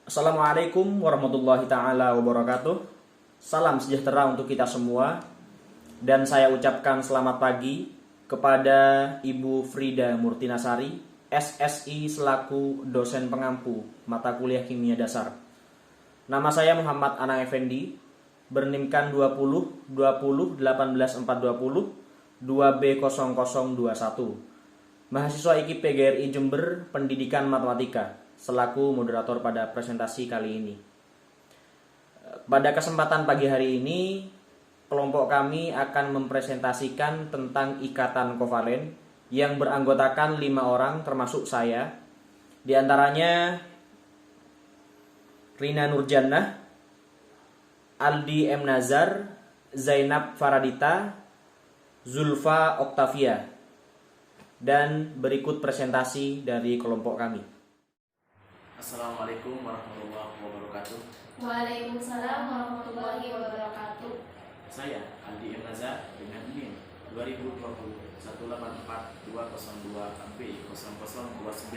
Assalamualaikum warahmatullahi taala wabarakatuh. Salam sejahtera untuk kita semua. Dan saya ucapkan selamat pagi kepada Ibu Frida Murtinasari, SSI selaku dosen pengampu mata kuliah kimia dasar. Nama saya Muhammad Anang Effendi, bernimkan 20 20 18 420 2B0021. Mahasiswa IKIP PGRI Jember Pendidikan Matematika, selaku moderator pada presentasi kali ini. Pada kesempatan pagi hari ini, kelompok kami akan mempresentasikan tentang ikatan kovalen yang beranggotakan 5 orang termasuk saya. Di antaranya Rina Nurjannah, Aldi M. Nazar, Zainab Faradita, Zulfa Oktavia. Dan berikut presentasi dari kelompok kami. Assalamualaikum warahmatullahi wabarakatuh. Waalaikumsalam warahmatullahi wabarakatuh. Saya Aldi M. Nazar dengan NIM 2021-184-202-AB0029.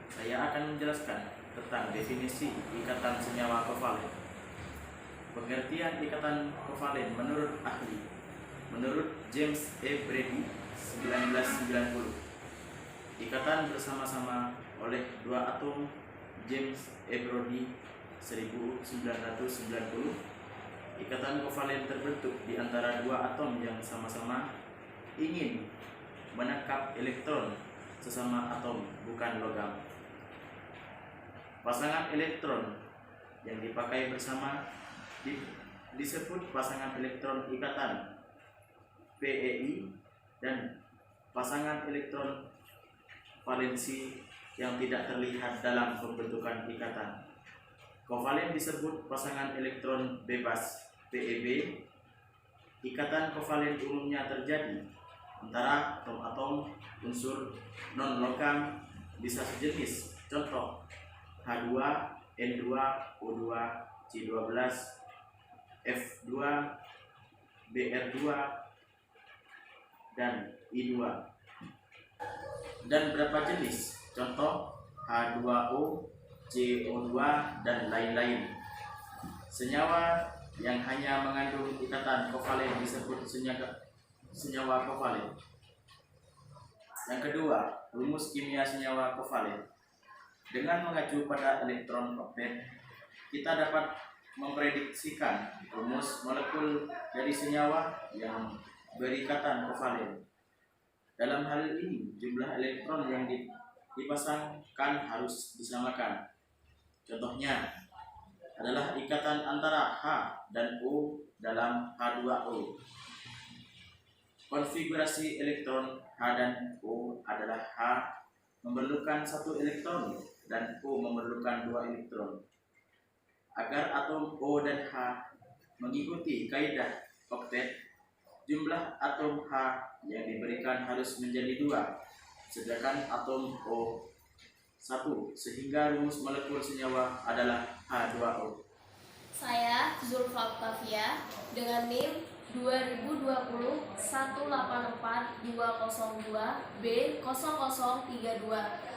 Saya akan menjelaskan tentang definisi ikatan senyawa kovalen. Pengertian ikatan kovalen menurut ahli. Menurut James E. Brady 1990, ikatan bersama-sama oleh dua atom James E. Brody 1990. Ikatan kovalen terbentuk di antara dua atom yang sama-sama ingin menangkap elektron sesama atom bukan logam. Pasangan elektron yang dipakai bersama disebut pasangan elektron ikatan PEI, dan pasangan elektron valensi yang tidak terlihat dalam pembentukan ikatan kovalen disebut pasangan elektron bebas PEB. Ikatan kovalen umumnya terjadi antara atom-atom unsur non-logam bisa sejenis, contoh H2, N2, O2, C12, F2, Br2, dan I2. Dan berapa jenis, contoh H2O, CO2, dan lain-lain. Senyawa yang hanya mengandung ikatan kovalen disebut senyawa kovalen. Yang kedua, rumus kimia senyawa kovalen. Dengan mengacu pada elektron oktet, kita dapat memprediksikan rumus molekul dari senyawa yang berikatan kovalen. Dalam hal ini, jumlah elektron yang dipasangkan harus disamakan. Contohnya adalah ikatan antara H dan O dalam H2O. Konfigurasi elektron H dan O adalah H memerlukan 1 elektron dan O memerlukan 2 elektron. Agar atom O dan H mengikuti kaidah oktet, jumlah atom H yang diberikan harus menjadi 2, sedangkan atom O 1, sehingga rumus molekul senyawa adalah H2O. Saya Zulfa Oktavia dengan NIM 2021-184-202-B0032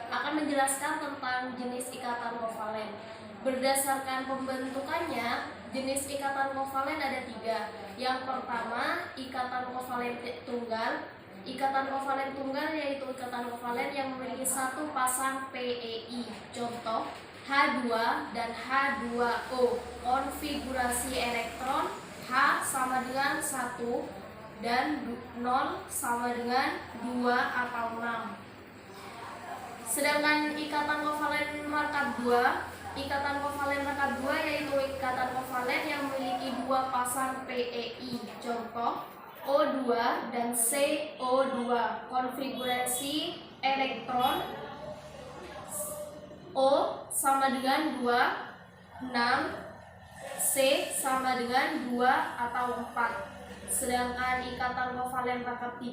akan menjelaskan tentang jenis ikatan kovalen. Berdasarkan pembentukannya, jenis ikatan kovalen ada 3. Yang pertama, ikatan kovalen tunggal. Ikatan kovalen tunggal yaitu ikatan kovalen yang memiliki 1 pasang PEI. Contoh H2 dan H2O. Konfigurasi elektron H sama dengan 1 dan 0 sama dengan 2 atau 6. Sedangkan ikatan kovalen markat 2, ikatan kovalen markat 2 yaitu ikatan kovalen yang memiliki 2 pasang PEI. Contoh O2 dan CO2. Konfigurasi elektron O sama dengan 2, 6, C sama dengan 2 atau 4. Sedangkan ikatan kovalen rangkap 3,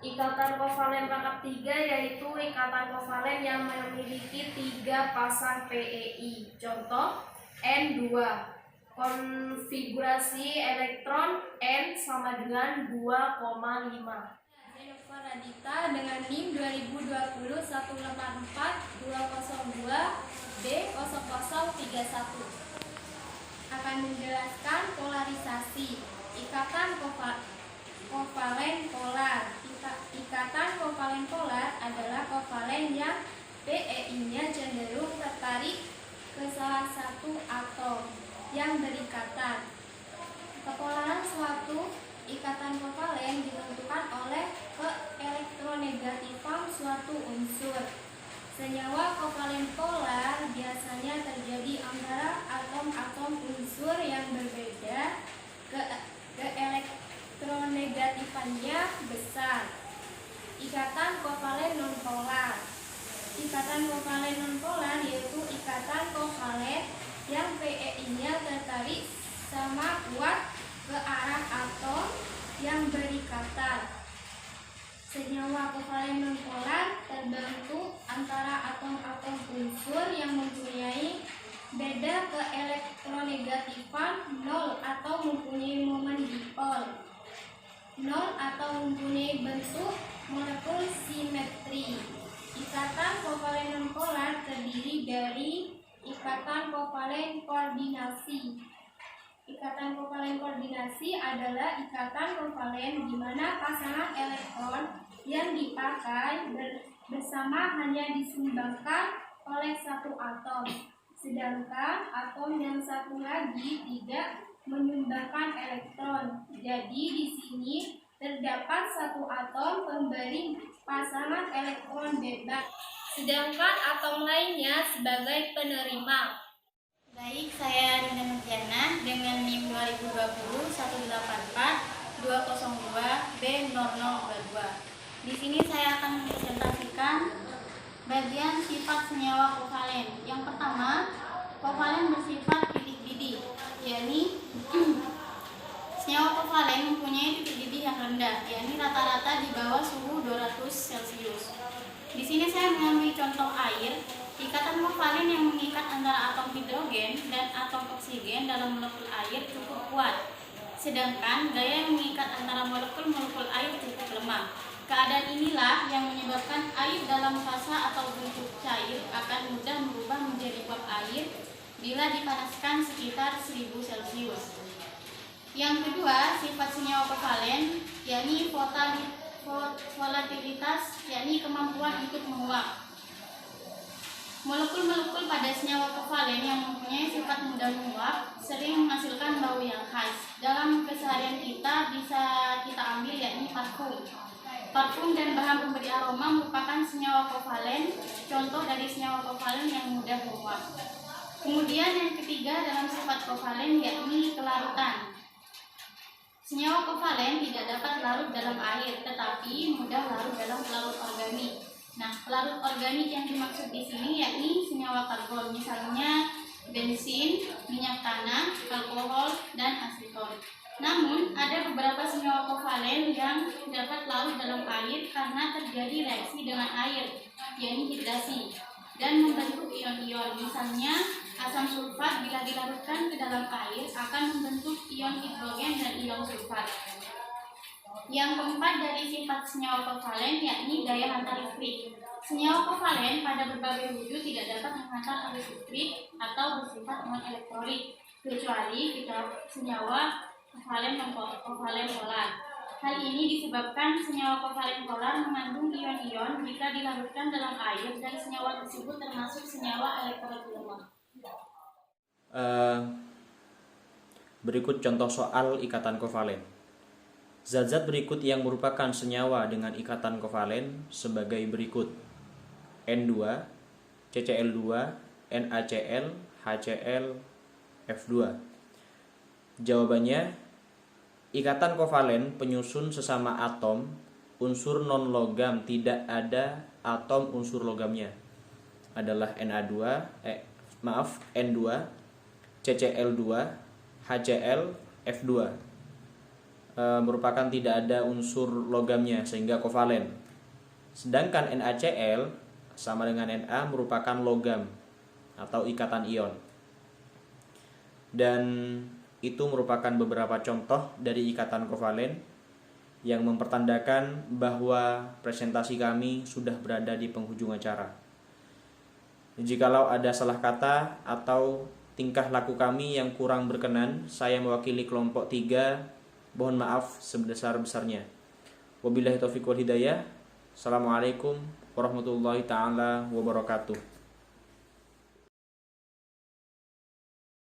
ikatan kovalen rangkap 3 yaitu ikatan kovalen yang memiliki 3 pasang PEI. Contoh N2. Konfigurasi elektron N sama dengan 2,5. Faradita dengan NIM 2020 184 202 B0031 akan menjelaskan polarisasi ikatan kovalen polar. Ikatan kovalen polar adalah kovalen yang PeI-nya cenderung tertarik ke salah satu atom yang berikatan. Kepolaran suatu ikatan kovalen ditentukan oleh keelektronegatifan suatu unsur. Senyawa kovalen polar biasanya terjadi antara atom-atom unsur yang berbeda, keelektronegatifannya besar. Ikatan kovalen nonpolar. Ikatan kovalen nonpolar yaitu ikatan kovalen yang PeI-nya tertarik sama kuat ke arah atom yang berikatan. Senyawa kovalen nonpolar terbentuk antara atom-atom unsur yang mempunyai beda keelektronegatifan 0 atau mempunyai momen dipol 0 atau mempunyai bentuk molekul simetri. Ikatan kovalen nonpolar terdiri dari ikatan kovalen koordinasi. Ikatan kovalen koordinasi adalah ikatan kovalen di mana pasangan elektron yang dipakai bersama hanya disumbangkan oleh satu atom, sedangkan atom yang satu lagi tidak menyumbangkan elektron. Jadi di sini terdapat satu atom pemberi pasangan elektron bebas, sedangkan atom lainnya sebagai penerima. Baik, saya Rina Nurjana dengan NIM 2020 184 202 B0022. Di sini saya akan mempresentasikan bagian sifat senyawa kovalen. Yang pertama, kovalen bersifat titik didih, yakni senyawa kovalen mempunyai titik didih yang rendah, yakni rata-rata di bawah suhu 200 Celcius. Di sini saya mengambil contoh air. Ikatan kovalen yang mengikat antara atom hidrogen dan atom oksigen dalam molekul air cukup kuat, sedangkan gaya yang mengikat antara molekul-molekul air cukup lemah. Keadaan inilah yang menyebabkan air dalam fase atau bentuk cair akan mudah berubah menjadi uap air bila dipanaskan sekitar 1000 Celcius. Yang kedua, sifat senyawa kovalen yakni volatilitas, yakni kemampuan untuk menguap. Molekul-molekul pada senyawa kovalen yang mempunyai sifat mudah menguap sering menghasilkan bau yang khas. Dalam keseharian kita bisa kita ambil yakni parfum. Parfum dan bahan pemberi aroma merupakan senyawa kovalen, contoh dari senyawa kovalen yang mudah menguap. Kemudian yang ketiga dalam sifat kovalen yakni kelarutan. Senyawa kovalen tidak dapat larut dalam air, tetapi mudah larut dalam pelarut organik. Nah, pelarut organik yang dimaksud di sini yakni senyawa karbon, misalnya bensin, minyak tanah, alkohol, dan aseton. Namun, ada beberapa senyawa kovalen yang dapat larut dalam air karena terjadi reaksi dengan air, yakni hidrasi, dan membentuk ion-ion. Misalnya, asam sulfat bila dilarutkan ke dalam air akan membentuk ion hidrogen dan ion sulfat. Yang keempat dari sifat senyawa kovalen yakni daya hantar listrik. Senyawa kovalen pada berbagai wujud tidak dapat menghantar arus listrik atau bersifat non-elektrolit, kecuali senyawa kovalen polar. Hal ini disebabkan senyawa kovalen polar mengandung ion-ion jika dilarutkan dalam air dan senyawa tersebut termasuk senyawa elektrolit lemah. Berikut contoh soal ikatan kovalen. Zat-zat berikut yang merupakan senyawa dengan ikatan kovalen sebagai berikut: N2, CCl2, NaCl, HCl, F2. Jawabannya, ikatan kovalen penyusun sesama atom unsur non-logam tidak ada atom unsur logamnya adalah N2, CCl2, HCl, F2. Merupakan tidak ada unsur logamnya sehingga kovalen. Sedangkan NaCl sama dengan Na merupakan logam atau ikatan ion. Dan itu merupakan beberapa contoh dari ikatan kovalen yang mempertandakan bahwa presentasi kami sudah berada di penghujung acara. Jikalau ada salah kata atau tingkah laku kami yang kurang berkenan, saya mewakili kelompok 3, mohon maaf sebesar-besarnya. Wabillahi taufiq wal hidayah. Assalamualaikum warahmatullahi taala wabarakatuh.